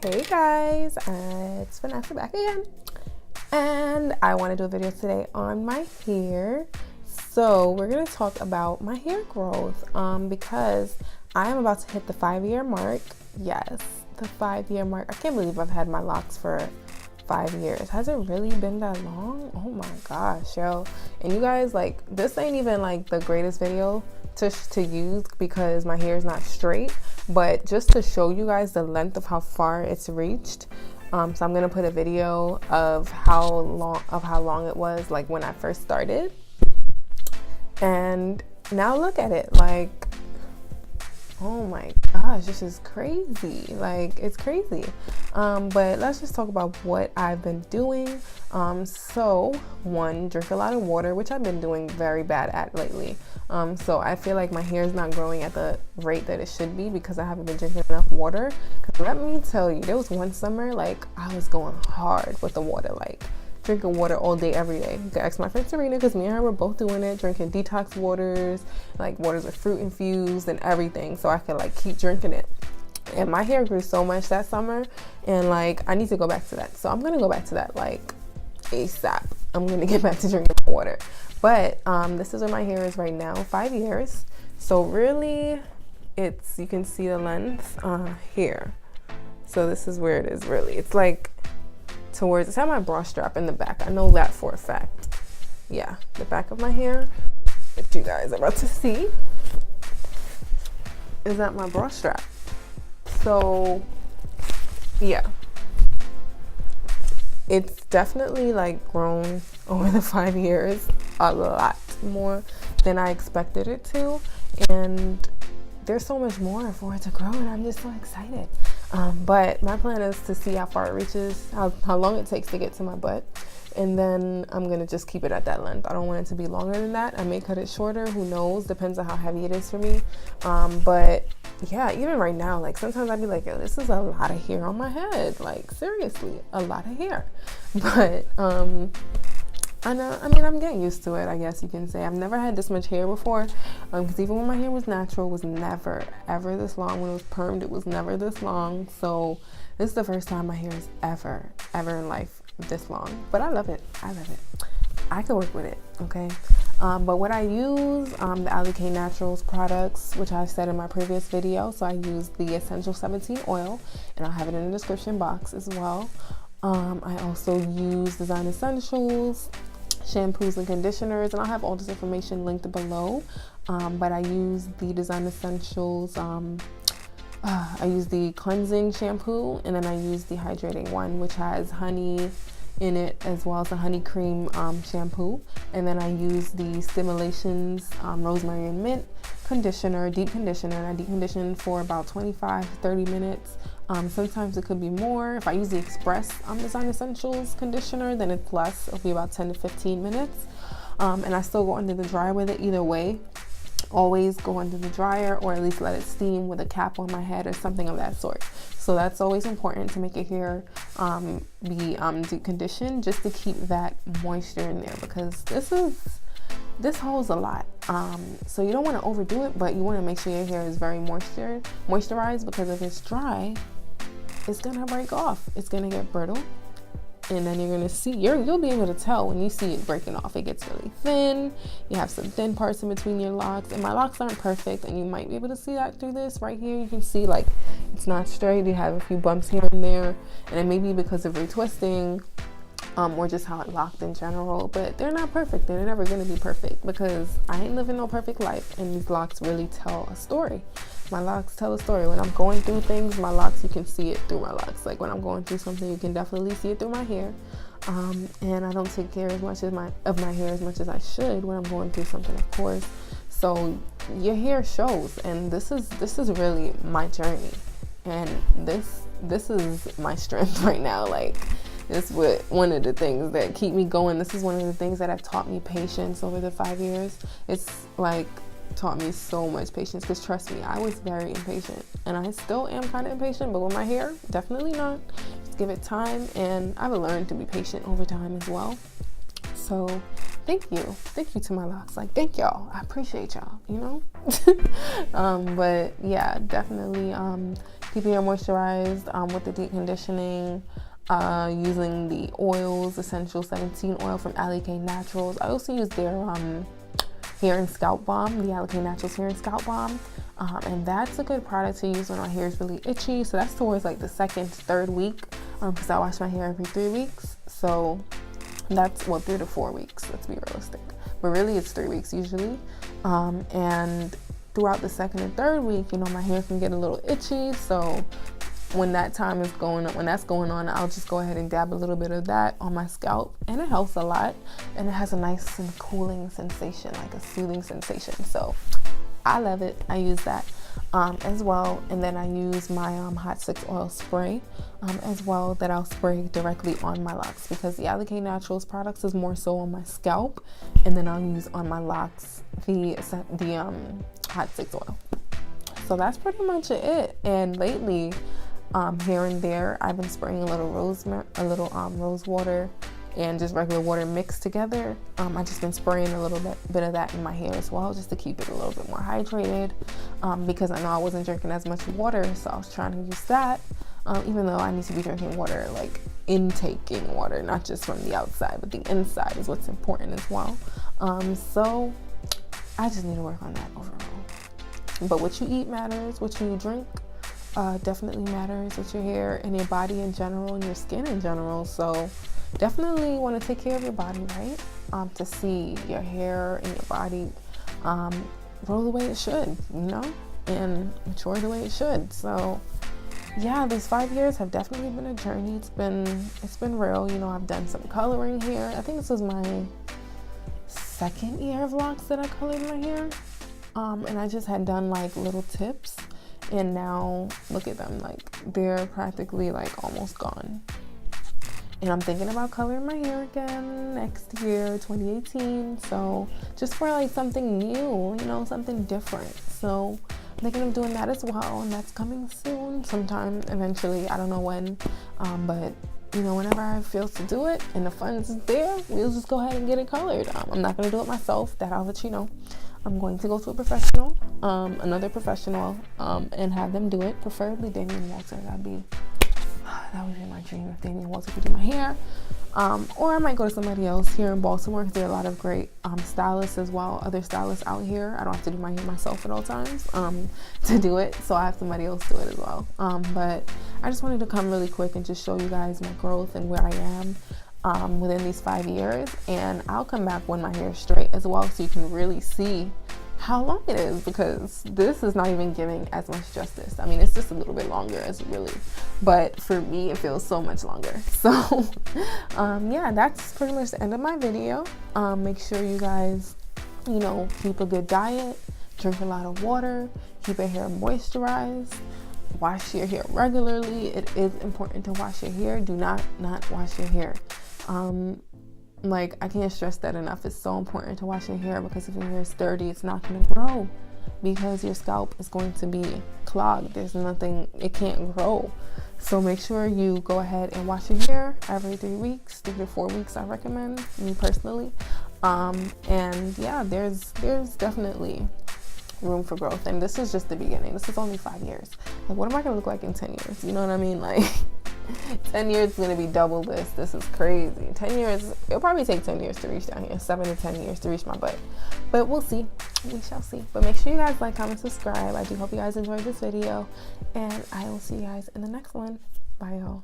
Hey guys, it's Vanessa back again, and I want to do a video today on my hair. So we're going to talk about my hair growth because I am about to hit the 5-year mark. Yes, the 5-year mark. I can't believe I've had my locks for 5 years. Has it really been that long? Oh my gosh, yo. And you guys, like, this ain't even like the greatest video to use because my hair is not straight, but just to show you guys the length of how far it's reached. So I'm gonna put a video of how long it was, like when I first started, and now look at it. Like, oh my gosh, this is crazy. Like, it's crazy. But let's just talk about what I've been doing. So one, drink a lot of water, which I've been doing very bad at lately. So I feel like my hair is not growing at the rate that it should be because I haven't been drinking enough water. Cause let me tell you, there was one summer, like, I was going hard with the water, like drinking water all day, every day. You can ask my friend Serena because me and her were both doing it, drinking detox waters, like waters with fruit infused and everything, so I could like keep drinking it. And my hair grew so much that summer, and like I need to go back to that. So I'm gonna go back to that like ASAP. I'm gonna get back to drinking water. But this is where my hair is right now, 5 years. So really, you can see the length here. So this is where it is really. It's like it's at my bra strap in the back. I know that for a fact. Yeah, the back of my hair that you guys are about to see is at my bra strap. So yeah, it's definitely like grown over the 5 years a lot more than I expected it to, and there's so much more for it to grow, and I'm just so excited. But my plan is to see how far it reaches, how long it takes to get to my butt, and then I'm gonna just keep it at that length. I don't want it to be longer than that. I may cut it shorter, who knows, depends on how heavy it is for me. But yeah, even right now, like sometimes I'd be like, yo, this is a lot of hair on my head, like seriously, a lot of hair. But I mean, I'm getting used to it, I guess you can say. I've never had this much hair before, because even when my hair was natural, it was never, ever this long. When it was permed, it was never this long. So this is the first time my hair is ever in life this long. But I love it. I love it. I could work with it, okay? But what I use, the Alikay Naturals products, which I said in my previous video. So I use the Essential 17 oil, and I'll have it in the description box as well. I also use Design Essentials, shampoos and conditioners, and I'll have all this information linked below. But I use the Design Essentials, I use the cleansing shampoo, and then I use the hydrating one, which has honey in it, as well as the honey cream shampoo. And then I use the Stimulations Rosemary and Mint conditioner, deep conditioner, and I deep condition for about 25-30 minutes. Sometimes it could be more. If I use the Express Design Essentials conditioner, then it's less. It'll be about 10 to 15 minutes. And I still go under the dryer with it either way. Always go under the dryer, or at least let it steam with a cap on my head or something of that sort. So that's always important to make your hair be deep conditioned, just to keep that moisture in there, because this holds a lot. So you don't want to overdo it, but you want to make sure your hair is very moisturized, because if it's dry, it's gonna break off. It's gonna get brittle, and then you're gonna see, you'll be able to tell when you see it breaking off. It gets really thin. You have some thin parts in between your locks, and my locks aren't perfect, and you might be able to see that through this right here. You can see like it's not straight. You have a few bumps here and there, and it may be because of retwisting, or just how it locked in general. But they're not perfect. They're never gonna be perfect, because I ain't living no perfect life, and these locks really tell a story. My locks tell a story. When I'm going through things, my locks, you can see it through my locks. Like when I'm going through something, you can definitely see it through my hair. And I don't take care of my hair as much as I should when I'm going through something, of course. So your hair shows, and this is really my journey, and this is my strength right now. Like, this is one of the things that keep me going. This is one of the things that have taught me patience over the 5 years. It's like taught me so much patience, because trust me, I was very impatient, and I still am kind of impatient, but with my hair, definitely not. Just give it time, and I've learned to be patient over time as well. So thank you to my locks. Like, thank y'all. I appreciate y'all, you know. But yeah, definitely keep your hair moisturized with the deep conditioning, using the oils, Essential 17 oil from Alikay Naturals. I also use their hair and scalp balm, the Alikay Naturals hair and scalp balm. And that's a good product to use when my hair is really itchy. So that's towards like the 2nd, 3rd week, because I wash my hair every 3 weeks. So that's, well, 3 to 4 weeks, let's be realistic. But really it's 3 weeks usually. And throughout the 2nd and 3rd week, you know, my hair can get a little itchy. So when that time is going on, when that's going on, I'll just go ahead and dab a little bit of that on my scalp, and it helps a lot. And it has a nice and cooling sensation, like a soothing sensation. So I love it. I use that as well. And then I use my hot 6 oil spray as well, that I'll spray directly on my locks, because the Alikay Naturals products is more so on my scalp, and then I'll use on my locks the hot 6 oil. So that's pretty much it. And lately, here and there, I've been spraying a little rose water and just regular water mixed together. I've just been spraying a little bit of that in my hair as well, just to keep it a little bit more hydrated, because I know I wasn't drinking as much water, so I was trying to use that, even though I need to be drinking water, like intaking water, not just from the outside, but the inside is what's important as well. So I just need to work on that overall. But what you eat matters, what you drink definitely matters with your hair and your body in general and your skin in general. So definitely want to take care of your body, right? To see your hair and your body grow the way it should, you know, and mature the way it should. So yeah, these 5 years have definitely been a journey. It's been real. You know, I've done some coloring here. I think this was my 2nd year of locks that I colored my hair. And I just had done like little tips, and now look at them, like they're practically like almost gone. And I'm thinking about coloring my hair again next year, 2018. So just for like something new, you know, something different. So I'm thinking of doing that as well, and that's coming soon, sometime eventually. I don't know when, but you know, whenever I feel to do it and the funds is there, we'll just go ahead and get it colored. I'm not gonna do it myself, that I'll let you know. I'm going to go to a professional, another professional, and have them do it, preferably Damian Walter. That would be my dream if Damian Walter could do my hair. Or I might go to somebody else here in Baltimore, because there are a lot of great stylists as well, other stylists out here. I don't have to do my hair myself at all times to do it, so I have somebody else do it as well. But I just wanted to come really quick and just show you guys my growth and where I am within these 5 years, and I'll come back when my hair is straight as well, so you can really see how long it is, because this is not even giving as much justice. I mean, it's just a little bit longer, as really, but for me it feels so much longer. So yeah, that's pretty much the end of my video. Make sure you guys, you know, keep a good diet, drink a lot of water, keep your hair moisturized, wash your hair regularly. It is important to wash your hair. Do not wash your hair. Like, I can't stress that enough. It's so important to wash your hair, because if your hair is dirty, it's not going to grow, because your scalp is going to be clogged. There's nothing, it can't grow. So make sure you go ahead and wash your hair every 3 weeks, 3 to 4 weeks, I recommend, me personally. And yeah, there's definitely room for growth, and this is just the beginning. This is only 5 years. Like, what am I going to look like in 10 years? You know what I mean? Like 10 years is going to be double this. This is crazy. 10 years, it'll probably take 10 years to reach down here, 7 to 10 years to reach my butt, but we'll see. We shall see. But make sure you guys like, comment, subscribe. I do hope you guys enjoyed this video, and I will see you guys in the next one. Bye, y'all.